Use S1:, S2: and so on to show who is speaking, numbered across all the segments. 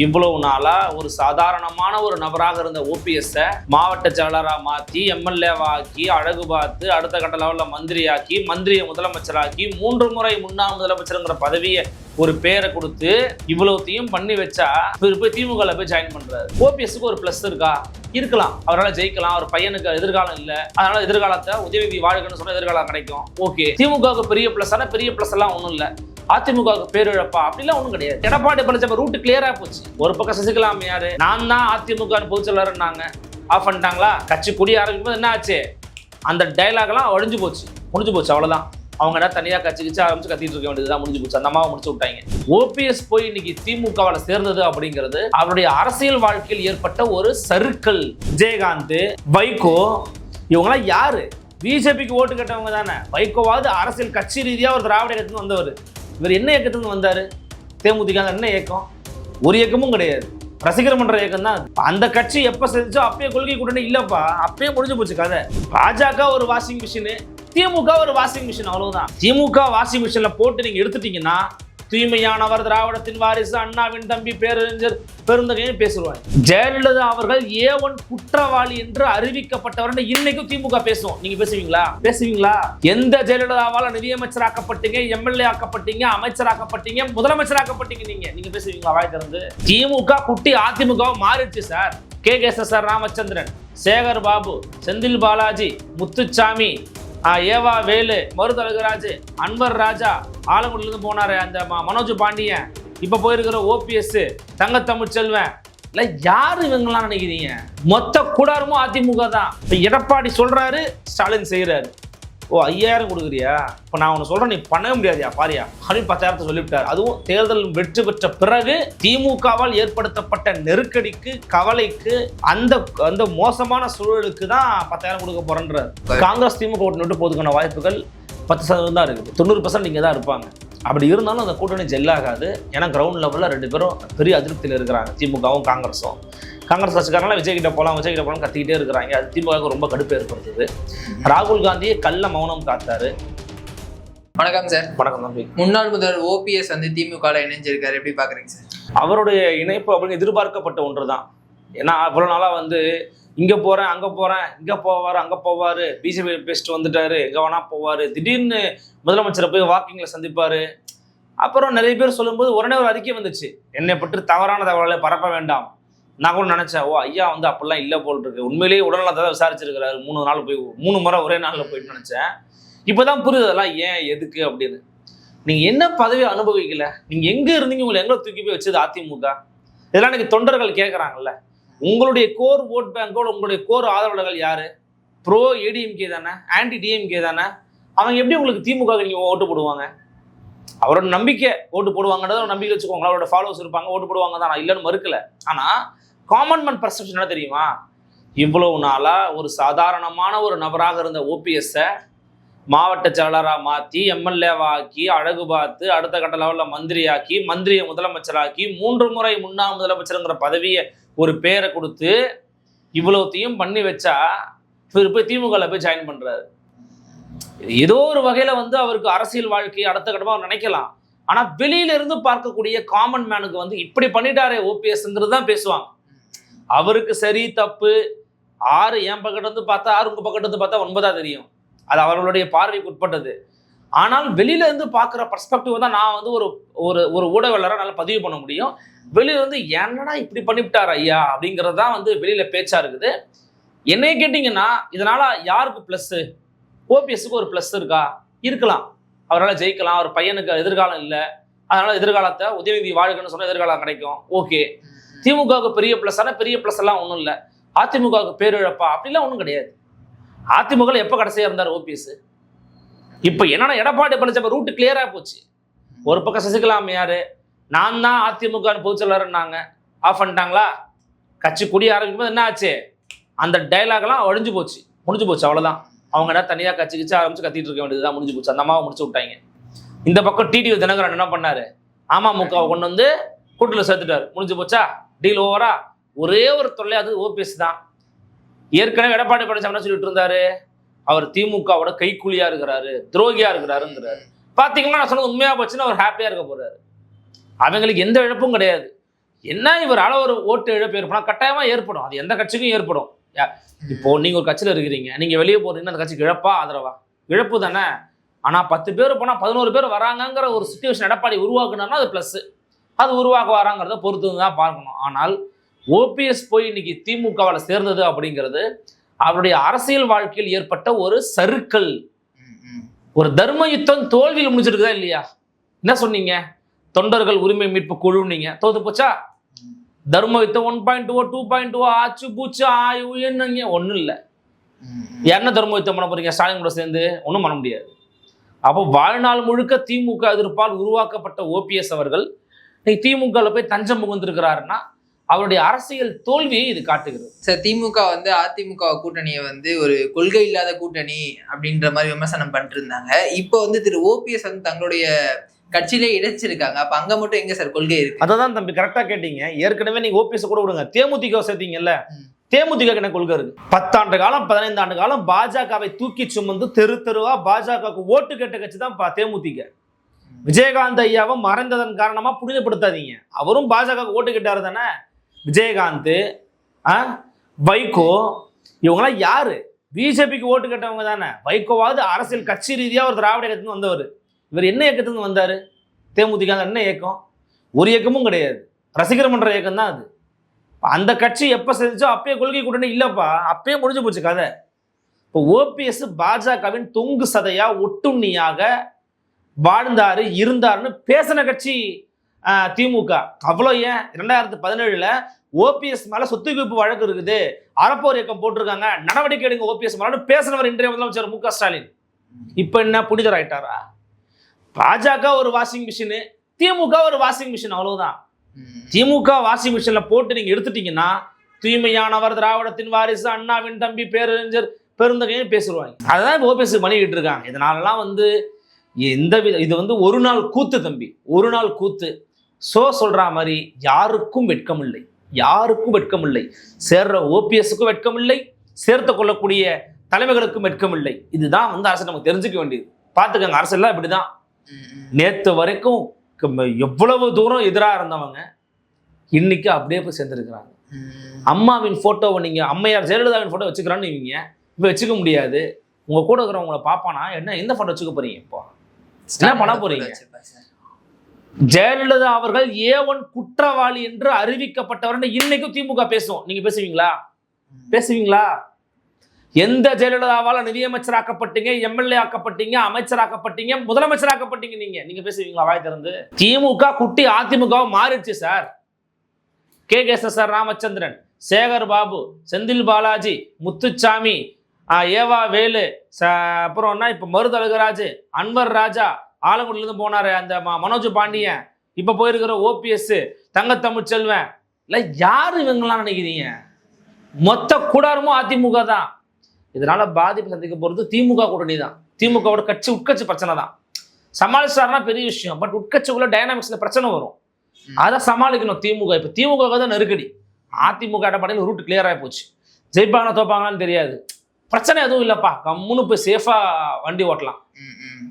S1: இவ்வளவு நாளா ஒரு சாதாரணமான ஒரு நபராக இருந்த ஓபிஎஸ் மாவட்ட செயலராக மாற்றி எம்எல்ஏவா ஆக்கி அழகு பார்த்து அடுத்த கட்ட லெவலில் மந்திரியாக்கி மந்திரியை முதலமைச்சராக்கி 3 முறை முன்னாள் முதலமைச்சருங்கிற பதவியை ஒரு பேரை கொடுத்து இவ்வளவுத்தையும் பண்ணி வச்சா போய் திமுக போய் ஜாயின் பண்றாரு. ஓபிஎஸ்க்கு ஒரு பிளஸ் இருக்கா? இருக்கலாம், அவரால் ஜெயிக்கலாம், அவர் பையனுக்கு எதிர்காலம் இல்லை, அதனால எதிர்காலத்தை உதயநிதி வாழ்கன்னு சொன்னா எதிர்காலம் கிடைக்கும். ஓகே, திமுகவுக்கு பெரிய பிளஸ், ஆனால் பெரிய பிளஸ் எல்லாம் ஒன்றும் இல்லை. அதிமுகவுக்கு பேரிழப்பா அப்படிலாம் ஒன்றும் கிடையாது. எடப்பாடி பழனிசாமி ரூட் கிளியரா போச்சு. ஒரு பக்கம் சசிகலா யாரு, நான் தான் அதிமுக பொதுச்செயலாளர்னாங்க, ஆஃப் பண்ணிட்டாங்களா? கட்சி குடி ஆரம்பிக்கும் போது என்ன ஆச்சு? அந்த டைலாக்லாம் ஒழிஞ்சு போச்சு, முடிஞ்சு போச்சு, அவ்வளவுதான். அவங்க என்ன தனியா கட்சி ஆரம்பிச்சு கத்திட்டு இருக்க வேண்டியதுதான், முடிஞ்சு போச்சு. அந்த அம்மாவை முடிச்சு விட்டாங்க. ஓபிஎஸ் போய் இன்னைக்கு திமுகவில் சேர்ந்தது அப்படிங்கிறது அவருடைய அரசியல் வாழ்க்கையில் ஏற்பட்ட ஒரு சறுக்கல். விஜயகாந்த், வைகோ இவங்கெல்லாம் யாரு? பிஜேபிக்கு ஓட்டு கட்டவங்க தானே. வைகோவாவது அரசியல் கட்சி ரீதியா ஒரு திராவிட இயக்கத்துக்கு வந்தவர். இவர் என்ன இயக்கத்துக்கு வந்தாரு? தேமுதிக என்ன இயக்கம்? ஒரு இயக்கமும் கிடையாது, ரசிகர் மன்ற இயக்கம் தான். அந்த கட்சி எப்ப செஞ்சோ அப்பயே கொள்கை கூட்டணி இல்லப்பா, அப்பயே முடிஞ்சு போச்சு கதை. பாஜக ஒரு வாஷிங் மிஷின், திமுக ஒரு வாஷிங் மிஷின், அவ்வளவுதான். திமுக வாஷிங் மிஷின்ல போட்டு நீங்க எடுத்துட்டீங்கன்னா தூய்மையானவர், திராவிடத்தின் வாரிசு, அண்ணாவின் தம்பி, பேரறிஞர் பெருந்தகைன்னு பேசுவாங்க. ஜெயலலிதா அவர்கள் A1 குற்றவாளி என்று அறிவிக்கப்பட்டவர் இன்னைக்கும் திமுக பேசுவோம். நீங்க பேசுவீங்களா? எந்த ஜெயலலிதாவால நிதியமைச்சராக்கப்பட்டீங்க, எம்எல்ஏ ஆக்கப்பட்டீங்க, அமைச்சராக்கப்பட்டீங்க, முதலமைச்சராக்கப்பட்டீங்க, நீங்க பேசுவீங்களா வாய் திறந்து? திமுக குட்டி அதிமுக மாறிடுச்சு சார். KSSR ராமச்சந்திரன், சேகர் பாபு, செந்தில் பாலாஜி, முத்துச்சாமி, ஏவா வேலு, மருதழகராஜ், அன்வர் ராஜா, ஆலங்குடியிலிருந்து போனாரு அந்த மனோஜ் பாண்டியன், இப்ப போயிருக்கிற ஓபிஎஸ், தங்க தமிழ்ச்செல்வன், இல்ல யாரு இவங்கெல்லாம் நினைக்கிறீங்க? மொத்த கூடாரமும் அதிமுக தான். இப்ப எடப்பாடி சொல்றாரு, ஸ்டாலின் செய்யறாரு. ஓ 5000 கொடுக்குறியா? இப்போ நான் ஒன்று சொல்கிறேன், நீ பண்ணவே முடியாதியா பாரியா அப்படின்னு 10,000 சொல்லிவிட்டார். அதுவும் தேர்தல் வெற்றி பெற்ற பிறகு திமுகவால் ஏற்படுத்தப்பட்ட நெருக்கடிக்கு, கவலைக்கு, அந்த மோசமான சூழலுக்கு தான் 10,000 கொடுக்க போறேன்றார். காங்கிரஸ் திமுக ஓட்டு விட்டு போதுக்கான வாய்ப்புகள் 10% தான் இருக்குது. 90% இங்கே தான் இருப்பாங்க. அப்படி இருந்தாலும் அந்த கூட்டணி ஜெல்லாகாது. ஏன்னா கிரவுண்ட் லெவலில் 2 பேரும் பெரிய அதிருப்தியில் இருக்கிறாங்க, திமுகவும் காங்கிரஸும். காங்கிரஸ் கட்சிக்காரங்களாம் விஜய் கிட்ட போகலாம் கத்திக்கிட்டே இருக்கிறாங்க. அது திமுக ரொம்ப கடுப்பு ஏற்படுத்துது. ராகுல் காந்தியை கள்ள மௌனம் காத்தாரு.
S2: வணக்கம் சார்.
S1: வணக்கம் தம்பி.
S2: முன்னாள் முதல்வர் ஓபிஎஸ் திமுக இணைஞ்சிருக்காரு, எப்படி பாக்குறீங்க சார்?
S1: அவருடைய இணைப்பு அப்படின்னு எதிர்பார்க்கப்பட்ட ஒன்று தான். ஏன்னா அவ்வளோ நாளாக இங்கே போகிறேன், அங்கே போகிறேன், இங்கே போவார், அங்கே போவார், பிஜேபி பேசிட்டு வந்துட்டாரு, எங்கே வேணா போவார், திடீர்னு முதலமைச்சரை போய் வாக்கிங்கில் சந்திப்பார். அப்புறம் நிறைய பேர் சொல்லும்போது உடனே ஒரு அறிக்கை வந்துச்சு, என்னை பற்றி தவறான தகவலை பரப்ப வேண்டாம். நான் கூட நினச்சேன், ஓ ஐயா அப்படிலாம் இல்லை போல் இருக்கு, உண்மையிலேயே உடல்நலத்தை விசாரிச்சிருக்கிறாரு, 3 முறை ஒரே நாளில் போயிட்டு நினச்சேன். இப்போதான் புரியுது அதெல்லாம் ஏன் எதுக்கு அப்படின்னு. நீங்கள் என்ன பதவியை அனுபவிக்கல, நீங்கள் எங்கே இருந்தீங்க, உங்களை எங்கே தூக்கி போய் வச்சது அதிமுக? இதெல்லாம் எனக்கு தொண்டர்கள் கேட்குறாங்கல்ல. உங்களுடைய கோர் ஓட் பேங்கோட உங்களுடைய கோர் ஆதரவாளர்கள் யாரு? ப்ரோ ஏடிஎம்கே தானே, ஆன்டி டிஎம்கே தானே. அவங்க எப்படி உங்களுக்கு திமுக நீங்கள் ஓட்டு போடுவாங்க? அவரோட நம்பிக்கை ஓட்டு போடுவாங்கன்றத நம்பிக்கை வச்சுக்கோங்க. அவரோட ஃபாலோவர்ஸ் இருப்பாங்க, ஓட்டு போடுவாங்க தான், நான் இல்லைன்னு மறுக்கல. ஆனால் காமன் மேன் பர்செப்ஷன் என்ன தெரியுமா? இவ்வளவு நாளா ஒரு சாதாரணமான ஒரு நபராக இருந்த ஓபிஎஸ் மாவட்ட செயலராக மாற்றி எம்எல்ஏவா ஆக்கி அழகு பார்த்து அடுத்த கட்ட லெவலில் மந்திரியாக்கி மந்திரியை முதலமைச்சராக்கி 3 முறை முன்னாள் முதலமைச்சருங்கிற பதவியை ஒரு பேரை கொடுத்து இவ்வளவுத்தையும் பண்ணி வச்சா போய் திமுக போய் ஜாயின் பண்றாரு. ஏதோ ஒரு வகையில அவருக்கு அரசியல் வாழ்க்கையை அடுத்த கட்டமாக அவர் நினைக்கலாம். ஆனா வெளியில இருந்து பார்க்கக்கூடிய காமன் மேனுக்கு இப்படி பண்ணிட்டாரே ஓபிஎஸ்ங்கிறது தான் பேசுவாங்க. அவருக்கு சரி தப்பு 6 என் பக்கத்து வந்து பார்த்தா 6 உங்க பக்கத்து வந்து பார்த்தா 9 தெரியும். அது அவர்களுடைய பார்வைக்கு உட்பட்டது. ஆனால் வெளியில இருந்து பார்க்குற பர்ஸ்பெக்டிவ் தான் நான் ஒரு ஒரு ஊடகவியலராக நல்லா பதிவு பண்ண முடியும். வெளியில என்னடா இப்படி பண்ணிவிட்டார் ஐயா அப்படிங்கிறது தான் வெளியில பேச்சா இருக்குது. என்னைய கேட்டிங்கன்னா இதனால யாருக்கு பிளஸ்? ஓபிஎஸ்க்கு ஒரு பிளஸ் இருக்கா? இருக்கலாம், அவரால் ஜெயிக்கலாம், அவர் பையனுக்கு எதிர்காலம் இல்லை, அதனால எதிர்காலத்தை உதயநிதி வாழ்கன்னு சொன்னால் எதிர்காலம் கிடைக்கும். ஓகே, திமுகவுக்கு பெரிய பிளஸ், ஆனால் பெரிய பிளஸ் எல்லாம் ஒன்றும் இல்லை. அதிமுகவுக்கு பேரிழப்பா அப்படிலாம் ஒன்றும் கிடையாது. அதிமுக எப்போ கடைசியாக இருந்தார் ஓபிஎஸ்? இப்போ என்னன்னா எடப்பாடி பழனிசாமி ரூட் கிளியரா போச்சு. ஒரு பக்கம் சசிகலா யாரு, நான் தான் அதிமுக பொதுச்செயலாளர்னாங்க, ஆஃப் பண்ணிட்டாங்களா? கட்சி குடி ஆரம்பிக்கும் போது என்ன ஆச்சு? அந்த டைலாக்லாம் ஒழிஞ்சு போச்சு, முடிஞ்சு போச்சு, அவ்வளோதான். அவங்க என்ன தனியாக கட்சி ஆரம்பிச்சு கத்திட்டு இருக்க வேண்டியதுதான், முடிஞ்சு போச்சு. அந்த அம்மாவை முடிச்சு விட்டாங்க. இந்த பக்கம் டிடிவி தினகரன் என்ன பண்ணாரு? அமமுகவை கொண்டு கூட்டத்தில் சேர்த்துட்டாரு, முடிஞ்சு போச்சா, டீல் ஓவரா. ஒரே ஒரு தொல்லை, அது ஓபிஎஸ் தான். ஏற்கனவே எடப்பாடி பழனிசாமி சொல்லிட்டு இருந்தாரு, அவர் திமுகவோட கைக்கூலியா இருக்கிறாரு, துரோகியா இருக்கிறாருங்கிறாரு. பாத்தீங்கன்னா நான் சொன்னது உண்மையா போச்சுன்னா அவர் ஹாப்பியா இருக்க போறாரு. அவங்களுக்கு எந்த இழப்பும் கிடையாது. என்ன இவரால் ஒரு ஓட்டு இழப்பு ஏற்படும், கட்டாயமாக ஏற்படும். அது எந்த கட்சிக்கும் ஏற்படும். இப்போ நீங்கள் ஒரு கட்சியில் இருக்கிறீங்க, நீங்கள் வெளியே போகிறீங்கன்னா அந்த கட்சிக்கு இழப்பா ஆதரவா? இழப்பு தானே. ஆனால் 10 பேர் போனால் 11 பேர் வராங்கங்கிற ஒரு சுச்சுவேஷன் எடப்பாடி உருவாக்குனார்னா அது ப்ளஸ்ஸு. அது உருவாக்க வராங்கிறத பொறுத்து தான் பார்க்கணும். ஆனால் ஓபிஎஸ் போய் இன்னைக்கு திமுகவில் சேர்ந்தது அப்படிங்கிறது அவருடைய அரசியல் வாழ்க்கையில் ஏற்பட்ட ஒரு சறுக்கல். ஒரு தர்ம யுத்தம் தோல்வியில் முடிஞ்சிருக்குதா இல்லையா? என்ன சொன்னீங்க? தொண்டர்கள் உரிமை மீட்பு குழுன்னீங்க, தோத்து போச்சா? தர்ம யுத்தம் 1.2 2.2 ஆச்சு பூச்சு என்னங்க ஒன்றும் இல்லை. என்ன தர்ம யுத்தம் பண்ண போறீங்க ஸ்டாலின் கூட சேர்ந்து? ஒன்றும் பண்ண முடியாது. அப்போ வாழ்நாள் முழுக்க திமுக எதிர்ப்பால் உருவாக்கப்பட்ட ஓபிஎஸ் அவர்கள் இன்னைக்கு திமுகவில் போய் தஞ்சம் புகுந்திருக்கிறாருன்னா அவருடைய அரசியல் தோல்வியை இது காட்டுகிறது.
S2: சார், திமுக வந்து அதிமுக கூட்டணியை வந்து ஒரு கொள்கை இல்லாத கூட்டணி அப்படின்ற மாதிரி விமர்சனம் பண்ணிட்டு இருந்தாங்க. இப்போ வந்து திரு ஓபிஎஸ் வந்து தங்களுடைய கட்சியிலே இணைச்சிருக்காங்க. அப்ப அங்க மட்டும் எங்க சார் கொள்கை இருக்கு?
S1: அததான் தம்பி கரெக்டா கேட்டீங்க. ஏற்கனவே நீங்க ஓபிஎஸ் கூட விடுங்க, தேமுதிக சேர்த்தீங்கல்ல, தேமுதிக என்ன கொள்கை இருக்கு? 10 ஆண்டு காலம் 15 ஆண்டு காலம் பாஜகவை தூக்கி சுமந்து தெரு தெருவா பாஜகவுக்கு ஓட்டு கேட்ட கட்சி தான் தேமுதிக. விஜயகாந்த் ஐயாவை மறைந்ததன் காரணமா புனிதப்படுத்தாதீங்க. அவரும் பாஜகவுக்கு ஓட்டு கேட்டாரு தானே. விஜயகாந்த், வைகோ இவங்கெல்லாம் யாரு? பிஜேபிக்கு ஓட்டு கேட்டவங்க தானே. வைகோவாவது அரசியல் கட்சி ரீதியா ஒரு திராவிட இயக்கத்துக்கு வந்தவர். இவர் என்ன இயக்கத்துக்கு வந்தாரு? தேமுதிக என்ன இயக்கம்? ஒரு இயக்கமும் கிடையாது, ரசிகர் மன்ற இயக்கம் தான் அது. அந்த கட்சி எப்ப செஞ்சோ அப்பயே கொள்கை கூட்டணி இல்லப்பா, அப்பயே முடிஞ்சு போச்சு கதை. இப்போ ஓபிஎஸ் பாஜகவின் தொங்கு சதையா ஒட்டுண்ணியாக வாழ்ந்தாரு இருந்தாருன்னு பேசின கட்சி திமுக. அவ்வளோ ஏன் 2017 ஓபிஎஸ் மேல சொத்து குவிப்பு வழக்கு இருக்குது, அறப்போர் இயக்கம் போட்டிருக்காங்க, நடவடிக்கை எடுங்க ஓபிஎஸ் மேல பேசினவர் இன்றைய முதலமைச்சர் மு க ஸ்டாலின். இப்ப என்ன புனிதர் ஆயிட்டாரா? பாஜக ஒரு வாஷிங் மிஷின், திமுக ஒரு வாஷிங் மிஷின், அவ்வளவுதான். திமுக வாஷிங் மிஷின்ல போட்டு நீங்க எடுத்துட்டீங்கன்னா தூய்மையானவர், திராவிடத்தின் வாரிசு, அண்ணாவின் தம்பி, பேரறிஞர் பெருந்தகைன்னு பேசுவாங்க. அதுதான் ஓபிஎஸ் பண்ணிக்கிட்டு இருக்காங்க. இதனாலலாம் வந்து எந்த வித இது வந்து ஒரு நாள் கூத்து தம்பி, ஒரு நாள் கூத்து. சொல்ற மாதிரி யாருக்கும் வெட்கம் இல்லை, யாருக்கும் வெட்கம் இல்லை. சேர்ற ஓபிஎஸ்க்கும் வெட்கம் இல்லை, சேர்த்து கொள்ளக்கூடிய தலைமைகளுக்கும் வெட்கம் இல்லை. இதுதான் வந்து அரசு நமக்கு தெரிஞ்சுக்க வேண்டியது. பார்த்துக்கங்க, அரசெல்லாம் இப்படிதான். நேற்று வரைக்கும் எவ்வளவு தூரம் எதிராக இருந்தவங்க இன்னைக்கு அப்படியே போய் சேர்ந்துருக்கிறாங்க. அம்மாவின் போட்டோவை நீங்க அம்மையார் ஜெயலலிதாவின் போட்டோ வச்சுக்கிறான்னு நீங்க இப்போ வச்சுக்க முடியாது. உங்க கூட இருக்கிறவங்களை பார்ப்பானா என்ன, எந்த போட்டோ வச்சுக்க போறீங்க? இப்போ என்ன பண்ண போறீங்க? ஜெயலலிதா அவர்கள் A1 குற்றவாளி என்று அறிவிக்கப்பட்டவர் இன்னைக்கும் திமுக பேசும். நீங்க பேசுவீங்களா? பேசுவீங்களா? எந்த ஜெயலலிதாவால நிதியமைச்சர் ஆக்கப்பட்டீங்க, எம்எல்ஏ ஆக்கப்பட்டீங்க, அமைச்சர் ஆக்கப்பட்டீங்க, முதலமைச்சர் ஆக்கப்பட்டீங்க, நீங்க பேசுவீங்களா வாய் திறந்து? திமுக குட்டி அதிமுக மாறிடுச்சு சார். KSSR ராமச்சந்திரன், சேகர் பாபு, செந்தில் பாலாஜி, முத்துச்சாமி, ஏவா வேலு, அப்புறம் இப்ப மருதழகராஜ், அன்வர் ராஜா, ஆலங்குடியிலிருந்து போனாரு அந்த மனோஜ் பாண்டியன், இப்ப போயிருக்கிற ஓபிஎஸ், தங்கத்தமிழ்ச்செல்வன், இல்ல யாரு இவங்கெல்லாம் நினைக்கிறீங்க? மொத்த கூடாரமும் அதிமுக தான். இதனால பாதிப்பு சந்திக்க போறது திமுக கூட்டணி தான். திமுகவோட கட்சி உட்கட்சி பிரச்சனை தான். சமாளிச்சாருன்னா பெரிய விஷயம், பட் உட்கட்சிக்குள்ள டைனாமிக்ஸ்ல பிரச்சனை வரும், அதை சமாளிக்கணும் திமுக. இப்ப திமுக தான் நெருக்கடி. அதிமுக எடப்பாடியில் ரூட் கிளியர் ஆகி போச்சு. ஜெயிப்பாங்களா தோப்பாங்களான்னு தெரியாது, பிரச்சனை எதுவும் இல்லப்பா, கம்முன்னு போய் சேஃபா வண்டி ஓட்டலாம்,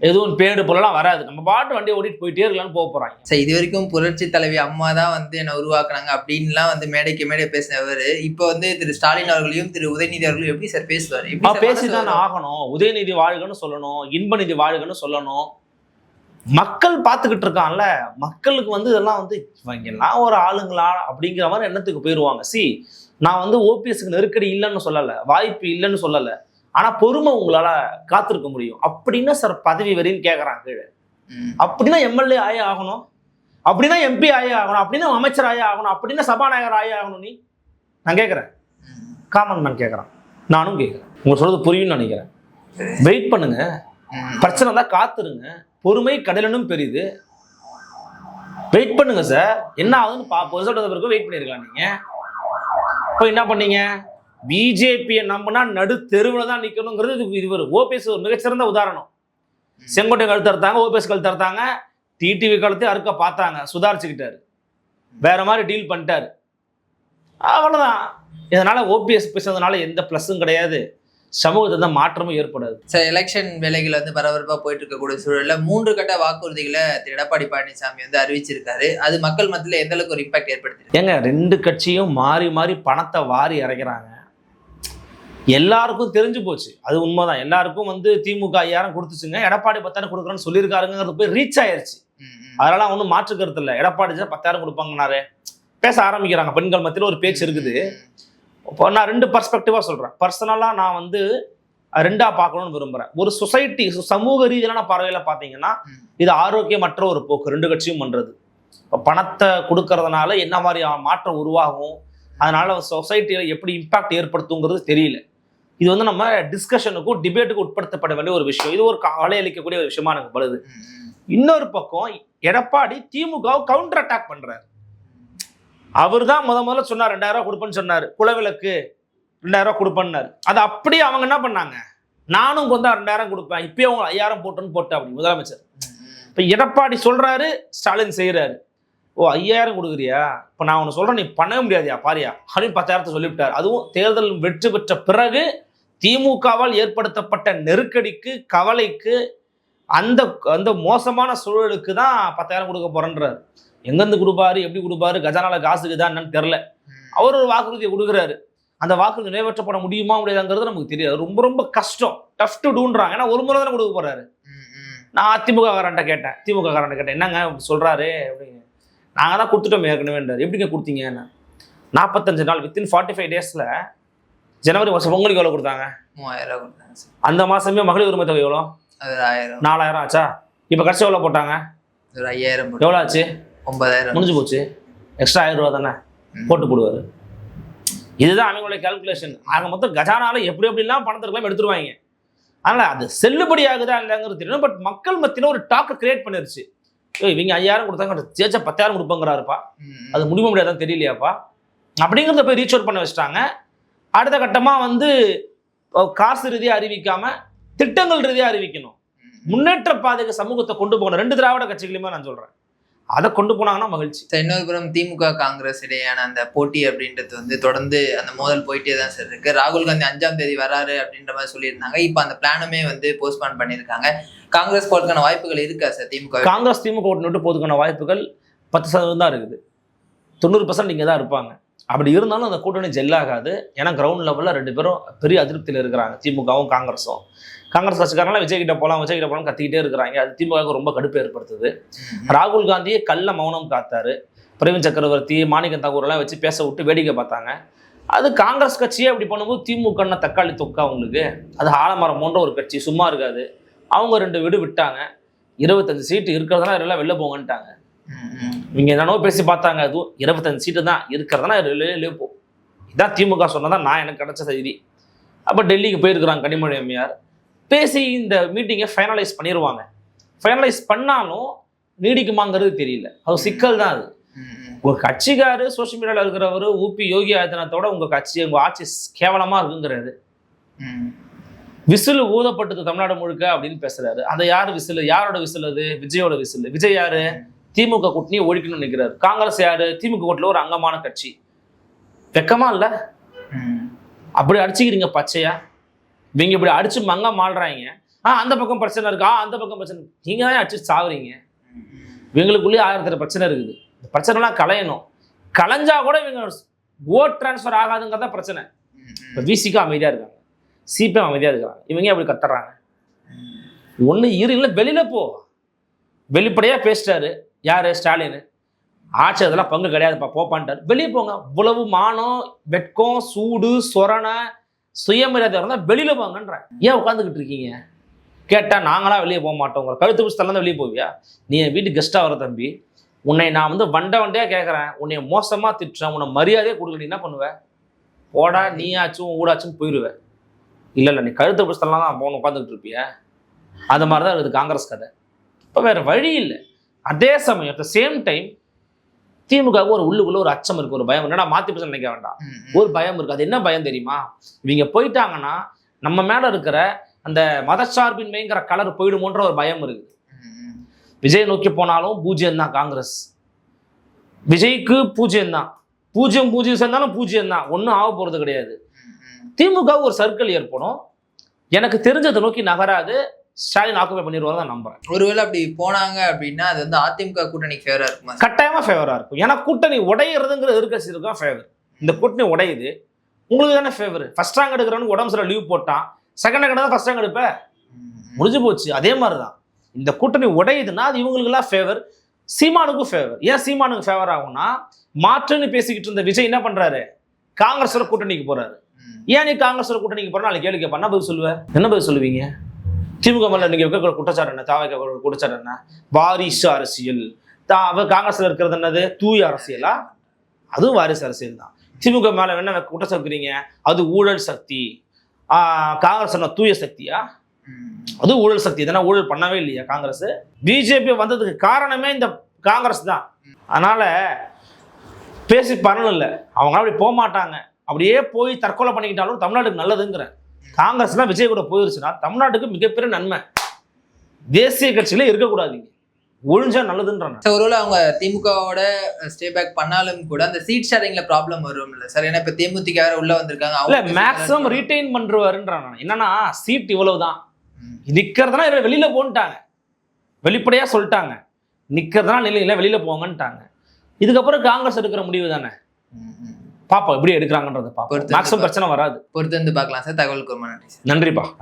S1: எதுவும் பேடு போலாம் வராது, நம்ம பாட்டு வண்டி ஓட்டிட்டு போயிட்டே இருக்கலாம்னு போக போறாங்க.
S2: சார், இது வரைக்கும் புரட்சி தலைவி அம்மா தான் வந்து என்ன உருவாக்குனாங்க அப்படின்லாம் வந்து மேடைக்கு மேடை பேசினவர் இப்போ வந்து திரு ஸ்டாலின் அவர்களையும் திரு உதயநிதி அவர்களையும் எப்படி சார் பேசுவார்?
S1: பேசிதான் ஆகணும். உதயநிதி வாழ்கன்னு சொல்லணும், இன்பநிதி வாழ்கன்னு சொல்லணும். மக்கள் பார்த்துக்கிட்டு இருக்கான்ல, மக்களுக்கு வந்து இதெல்லாம் வந்து இவங்கெல்லாம் ஒரு ஆளுங்களா அப்படிங்கிற மாதிரி எண்ணத்துக்கு போயிடுவாங்க. நான் வந்து ஓபிஎஸ்க்கு நெருக்கடி இல்லைன்னு சொல்லலை, வாய்ப்பு இல்லைன்னு சொல்லலை, ஆனால் பொறுமை உங்களால் காத்திருக்க முடியும் அப்படின்னா சார் பதவி வரையும் கேட்குறாங்க கீழே. அப்படின்னா எம்எல்ஏ ஆயே ஆகணும், அப்படின்னா எம்பி ஆயே ஆகணும், அப்படின்னா அமைச்சர் ஆயே ஆகணும், அப்படின்னா சபாநாயகர் ஆயே ஆகணும். நான் கேட்குறேன், காமன் நான் கேட்குறேன், நானும் கேட்குறேன். உங்க சொல்றது புரியும்னு நினைக்கிறேன். வெயிட் பண்ணுங்க, பிரச்சனை தான் காத்துருங்க, பொறுமை கடலனும் பெரிது. வெயிட் பண்ணுங்க சார், என்ன ஆகுதுன்னு ரிசல்ட் பிறகு வெயிட் பண்ணிருக்கலாம். நீங்க இப்போ என்ன பண்ணீங்க? பிஜேபியை நம்பினா நடு தெருவில் தான் நிற்கணுங்கிறது இது ஒரு ஓபிஎஸ் ஒரு மிகச்சிறந்த உதாரணம். செங்கோட்டை கழுத்து அறுத்தாங்க, ஓபிஎஸ் கழுத்து அறுத்தாங்க, டிடிவி கழுத்து அறுக்க பார்த்தாங்க, சுதாரிச்சுக்கிட்டாரு, வேற மாதிரி டீல் பண்ணிட்டாரு, அவ்வளோதான். இதனால ஓபிஎஸ் பேசுறதுனால எந்த ப்ளஸ்ஸும் கிடையாது. சமூகத்துல தான் மாற்றமும் ஏற்படாது.
S2: சார், எலெக்ஷன் வேலைகள் வந்து பரபரப்பா போயிட்டு இருக்கக்கூடிய சூழல்ல 3 கட்ட வாக்குறுதிகளை திரு எடப்பாடி பழனிசாமி வந்து அறிவிச்சிருக்காரு. அது மக்கள் மத்தியில எந்த அளவுக்கு ஒரு இம்பாக்ட் ஏற்படுத்தி?
S1: ஏங்க 2 கட்சியும் மாறி மாறி பணத்தை வாரி இறைக்கிறாங்க. எல்லாருக்கும் தெரிஞ்சு போச்சு, அது உண்மைதான். எல்லாருக்கும் வந்து திமுக 5000 கொடுத்துச்சுங்க, எடப்பாடி 10,000 கொடுக்குறேன்னு சொல்லியிருக்காருங்கிறது போய் ரீச் ஆயிருச்சு. அதெல்லாம் ஒன்றும் மாற்று கருத்து இல்லை. எடப்பாடி 10,000 கொடுப்பாங்கன்னாரு பேச ஆரம்பிக்கிறாங்க. பெண்கள் மத்தியில் ஒரு பேச்சு இருக்குது. இப்போ நான் 2 பர்ஸ்பெக்டிவாக சொல்கிறேன். பர்சனலாக நான் வந்து 2ஆ பார்க்கணும்னு விரும்புகிறேன். ஒரு சொசைட்டி சமூக ரீதியிலான பார்வையில் பார்த்தீங்கன்னா இது ஆரோக்கியமற்ற ஒரு போக்கு 2 கட்சியும் பண்ணுறது. இப்போ பணத்தை கொடுக்கறதுனால என்ன மாதிரி மாற்றம் உருவாகும், அதனால சொசைட்டியில் எப்படி இம்பாக்ட் ஏற்படுத்துங்கிறது தெரியல. இது வந்து நம்ம டிஸ்கஷனுக்கும் டிபேட்டுக்கும் உட்படுத்தப்பட வேண்டிய ஒரு விஷயம். இது ஒரு அலையளிக்கக்கூடிய ஒரு விஷயமா எனக்கு படுது. இன்னொரு பக்கம் எடப்பாடி திமுக கவுண்டர் அட்டாக் பண்றாரு. அவர் தான் முதல்ல சொன்னார் 2000 கொடுப்பேன்னு சொன்னார். குலவிளக்கு 2000 கொடுப்பேன்னாரு. அது அப்படியே அவங்க என்ன பண்ணாங்க, நானும் வந்து 2000 கொடுப்பேன், இப்பயே அவங்க 5000 போட்டுன்னு போட்டேன் அப்படி முதலமைச்சர். இப்போ எடப்பாடி சொல்றாரு, ஸ்டாலின் செய்யறாரு. ஓ 5000 கொடுக்குறியா, இப்போ நான் ஒன்று சொல்றேன், நீ பண்ணவே முடியாதியா பாரியா அப்படின்னு 10,000 சொல்லிவிட்டார். அதுவும் தேர்தல் வெற்றி பெற்ற பிறகு திமுகவால் ஏற்படுத்தப்பட்ட நெருக்கடிக்கு, கவலைக்கு, அந்த அந்த மோசமான சூழலுக்கு தான் 10,000 கொடுக்க போறேன்றாரு. எங்கேருந்து கொடுப்பாரு, எப்படி கொடுப்பாரு, கஜானால காசுக்கு தான் என்னன்னு தெரில. அவர் ஒரு வாக்குறுதியை கொடுக்குறாரு. அந்த வாக்குறுதி நிறைவேற்றப்பட முடியுமா முடியாதுங்கிறது நமக்கு தெரியாது. ரொம்ப ரொம்ப கஷ்டம், டஃப் டு டூன்றாங்க. ஏன்னா ஒரு முறை தானே கொடுக்க போறாரு. நான் திமுக காரன்ட்ட கேட்டேன், என்னங்க சொல்றாரு அப்படின்னு. நாங்கள் தான் கொடுத்துட்டோம் ஏற்கனவேன்றார். எப்படிங்க கொடுத்தீங்க? 45 நாள் வித்தின் 45 டேஸில் ஜனவரி மாதம் பொங்கலுக்கு எவ்வளோ கொடுத்தாங்க?
S2: 3000 கொடுத்தாங்க.
S1: அந்த மாதமே மகளிர் உரிமை தொகை எவ்வளோ? 4000 ஆச்சா? இப்போ கடைசி எவ்வளோ போட்டாங்க?
S2: 5000.
S1: எவ்வளோ ஆச்சு?
S2: 9000.
S1: முடிஞ்சு போச்சு. எக்ஸ்ட்ரா 1000 ரூபா தானே போட்டு போடுவார். இதுதான் அவங்களுடைய கால்குலேஷன். ஆக மொத்தம் கஜானால எப்படி எப்படிலாம் பணத்தை இருக்கலாம் எடுத்துருவாங்க. அதனால் அது செல்லுபடி ஆகுதா இல்லைங்கிறது தெரியணும். பட் மக்கள் மத்தியில் ஒரு டாக்கை கிரியேட் பண்ணிருச்சு. இவங்க 5000 கொடுத்தாங்க, ஜெயிச்சா 10,000 கொடுப்பாங்கிறாருப்பா, அது முடிய முடியாதான் தெரியலையாப்பா அப்படிங்கிறத போய் ரீச் அவுட் பண்ண வச்சுட்டாங்க. அடுத்த கட்டமாக வந்து காசு ரீதியாக அறிவிக்காம திட்டங்கள் ரீதியாக அறிவிக்கணும். முன்னேற்ற பாதைக்கு சமூகத்தை கொண்டு போகணும். 2 திராவிட கட்சிகளையுமே நான் சொல்றேன், அதை கொண்டு போனாங்கன்னா மகிழ்ச்சி.
S2: இன்னொரு புறம் திமுக காங்கிரஸ் இடையான அந்த போட்டி அப்படின்றது வந்து தொடர்ந்து அந்த மோதல் போயிட்டே தான் சார் இருக்கு. ராகுல் காந்தி 5ஆம் தேதி வராரு அப்படின்ற மாதிரி சொல்லியிருந்தாங்க. இப்போ அந்த பிளானுமே வந்து போஸ்ட்பான் பண்ணியிருக்காங்க. காங்கிரஸ் போறதுக்கான வாய்ப்புகள் இருக்கா சார்? காங்கிரஸ்
S1: திமுக ஓட்டு விட்டு போறதுக்கான வாய்ப்புகள் 10% தான் இருக்குது. 90% இங்கே தான் இருப்பாங்க. அப்படி இருந்தாலும் அந்த கூட்டணி ஜெல்லாகாது. ஏன்னா கிரவுண்ட் லெவலில் 2 பேரும் பெரிய அதிருப்தியில் இருக்கிறாங்க, திமுகவும் காங்கிரஸும். காங்கிரஸ் கட்சிக்காரங்களாம் விஜய் கிட்ட போகலாம் கத்திக்கிட்டே இருக்கிறாங்க. அது திமுகவுக்கு ரொம்ப கடுப்பு ஏற்படுத்துது. ராகுல் காந்தியே கள்ள மௌனம் காத்தாரு. பிரவீன் சக்கரவர்த்தி, மாணிக்கம் தாக்கூர்லாம் வச்சு பேச விட்டு வேடிக்கை பார்த்தாங்க. அது காங்கிரஸ் கட்சியே அப்படி பண்ணும்போது திமுகன்னா தக்காளி தொக்கா அவங்களுக்கு. அது ஆலமரம் போன்ற ஒரு கட்சி சும்மா இருக்காது. அவங்க 2 வீடு விட்டாங்க. 25 சீட்டு இருக்கிறதுனா எல்லாம் வெளில போங்கன்ட்டாங்க. இவங்க என்னன்னோ பேசி பார்த்தாங்க. அதுவும் 25 சீட்டு தான் இருக்கிறதுனா வெளியே போ. இதான் திமுக சொன்னதான் நான் எனக்கு கிடைச்ச செய்தி. அப்போ டெல்லிக்கு போயிருக்கிறாங்க கனிமொழி அம்மையார். பேசி இந்த மீட்டிங்கை ஃபைனலைஸ் பண்ணிடுவாங்க. ஃபைனலைஸ் பண்ணாலும் நீடிக்குமாங்கிறது தெரியல. அது சிக்கல் தான். அது உங்கள் கட்சிக்காரு சோஷியல் மீடியாவில் இருக்கிறவர் ஊபி யோகி ஆதித்யநாத்தோட உங்கள் கட்சி உங்கள் ஆட்சி கேவலமாக இருக்குங்கிறாரு. விசில் ஊதப்பட்டது தமிழ்நாடு முழுக்க அப்படின்னு பேசுறாரு. அதை யார் விசில்? யாரோட விசில்? அது விஜயோட விசில். விஜய் யாரு? திமுக கூட்டணியை ஒழிக்கணும்னு நிற்கிறாரு. காங்கிரஸ் யாரு? திமுக கூட்டணியில் ஒரு அங்கமான கட்சி. வெக்கமா இல்லை? அப்படி அடிச்சுக்கிறீங்க பச்சையா. இவங்க இப்படி அடிச்சு மங்க மாள்றாங்க. அந்த பக்கம் பிரச்சனை இருக்கா, அந்த பக்கம் பிரச்சனை, நீங்க தான் அடிச்சு சாவுறீங்க. இவங்களுக்குள்ளேயே 1000 பிரச்சனை இருக்குது. இந்த பிரச்சனைலாம் களையணும். களைஞ்சா கூட இவங்க ஓட் டிரான்ஸ்ஃபர் ஆகாதுங்கிறத பிரச்சனை. இப்போ விசிக்கு அமைதியாக இருக்காங்க, சிபிஎம் அமைதியாக இருக்கிறாங்க. இவங்க அப்படி கத்துறாங்க. ஒன்று இல்லை வெளியில போ. வெளிப்படையாக பேசிட்டாரு யாரு? ஸ்டாலின். ஆட்சி அதெல்லாம் பங்கு கிடையாதுப்பா போப்பான்ட்டார். வெளியே போங்க. இவ்வளவு மானம், வெட்கம், சூடு, சொரணை, சுயமரியாதை இருந்தால் வெளியில போங்கன்றேன். ஏன் உட்காந்துக்கிட்டு இருக்கீங்க? கேட்டால் நாங்களாம் வெளியே போக மாட்டோங்கிற. கழுத்து பிடிச்சலாம் தான் வெளியே போவியா? நீ என் வீட்டு கெஸ்ட்டாக வர தம்பி, உன்னை நான் வந்து வண்டையாக கேட்குறேன், உன்னை மோசமாக திட்டுறேன், உன்னை மரியாதையே கொடுக்கல, என்ன பண்ணுவேன்? போடா நீயாச்சும் ஊடாச்சும் போயிடுவேன். இல்லை நீ கழுத்து பிடிச்சலாம் தான் போன உட்காந்துக்கிட்டு இருப்பிய. அந்த மாதிரி தான் இருக்குது காங்கிரஸ் கதை. இப்போ வேறு வழி இல்லை. அதே சமயம் அட் த சேம் டைம் திமுகவுக்கு ஒரு உள்ளுக்குள்ள ஒரு அச்சம் இருக்கு, ஒரு பயம். என்னடா மாற்றி பேச நினைக்க வேண்டாம், ஒரு பயம் இருக்கு. அது என்ன பயம் தெரியுமா? இவங்க போயிட்டாங்கன்னா நம்ம மேல இருக்கிற அந்த மதச்சார்பின்மைங்கிற கலர் போயிடுமோன்ற ஒரு பயம் இருக்கு. விஜய் நோக்கி போனாலும் 0 தான் காங்கிரஸ். விஜய்க்கு 0 தான். 0 சேர்ந்தாலும் 0 தான். ஒன்றும் ஆக போறது கிடையாது. திமுக ஒரு சர்க்கிள் ஏற்படும். எனக்கு தெரிஞ்சதை நோக்கி நகராது. ஸ்டாலின் ஆக்குபை பண்ணிடுவாங்க தான் நம்புறேன்.
S2: ஒருவேளை அப்படி போனாங்க அப்படின்னா அது வந்து அதிமுக கூட்டணிக்கு ஃபேவரா இருக்குமா?
S1: கட்டாயமா ஃபேவரா இருக்கும். ஏன்னா கூட்டணி உடையிறதுங்கிற எதிர்க்கட்சி இருக்கும் ஃபேவர். இந்த கூட்டணி உடையுது, உங்களுக்கு தானே ஃபேவர். ஃபர்ஸ்ட் ரேங்க் எடுக்கிறவனுக்கு உடம்பு சரியில்லை லீவ் போட்டான், செகண்ட் ரேங்க் தான் ஃபர்ஸ்ட் ரேங்க் எடுப்ப, முடிஞ்சு போச்சு. அதே மாதிரிதான் இந்த கூட்டணி உடையுதுன்னா அது இவங்களுக்குலாம் ஃபேவர், சீமானுக்கும் ஃபேவர். ஏன் சீமானுக்கு ஃபேவர் ஆகும்னா, மாற்றுன்னு பேசிக்கிட்டு இருந்த விஜய் என்ன பண்றாரு, காங்கிரஸோட கூட்டணிக்கு போறாரு. ஏன் நீ காங்கிரஸோட கூட்டணிக்கு போற நாளைக்கு கேள்வி கேட்பா, என்ன பதில் சொல்லுவேன்? என்ன பதில் சொல்லுவீங்க? திமுக மேல நீங்க வைக்கிற குற்றச்சாட்டு என்ன, தாவக குற்றச்சாட்டு என்ன, வாரிசு அரசியல். காங்கிரஸ்ல இருக்கிறது என்னது, தூய அரசியலா? அதுவும் வாரிசு அரசியல் தான். திமுக மேல என்ன குற்றச்சாட்டு வைக்கிறீங்க, அது ஊழல் சக்தி. காங்கிரஸ் என்ன தூய சக்தியா? அது ஊழல் சக்தி தானே. ஊழல் பண்ணவே இல்லையா காங்கிரஸ்? பிஜேபி வந்ததுக்கு காரணமே இந்த காங்கிரஸ் தான். அதனால பேசி பலனும் இல்லை, அவங்க அப்படி போக மாட்டாங்க. அப்படியே போய் தற்கொலை பண்ணிக்கிட்டாலும் தமிழ்நாட்டுக்கு நல்லதுங்கிறேன். காங்கிரஸ்லாம் விஜய் கூட போயிருச்சுன்னா தமிழ்நாட்டுக்கு மிகப்பெரிய நன்மை. தேசிய கட்சியில இருக்கக்கூடாதீங்க, ஒழிஞ்சா நல்லதுன்றாங்க.
S2: ஒருவேளை அவங்க திமுகவோட ஸ்டே பேக் பண்ணாலும் கூட அந்த சீட் ஷேரிங்ல ப்ராப்ளம் வரும்ல சார்? ஏன்னா இப்ப தேமுதிக வேற உள்ள வந்திருக்காங்க.
S1: இல்ல மேக்ஸிமம் ரீடைன் பண்றவாருன்றான். என்னன்னா சீட் இவ்வளவுதான், நிக்கிறதுனா வெளியில போன்ட்டாங்க, வெளிப்படையா சொல்லிட்டாங்க. நிக்கிறதுனா நிலையில வெளியில போங்கன்ட்டாங்க. இதுக்கப்புறம் காங்கிரஸ் எடுக்கிற முடிவு தானே, பாப்பா எப்படி எடுக்கிறாங்கன்றத பாப்போம். மேக்ஸிமம் பிரச்சனை வராது,
S2: பொறுத்து வந்து பார்க்கலாம் சார். தகவலுக்கு ரொம்ப நன்றி.
S1: நன்றிப்பா.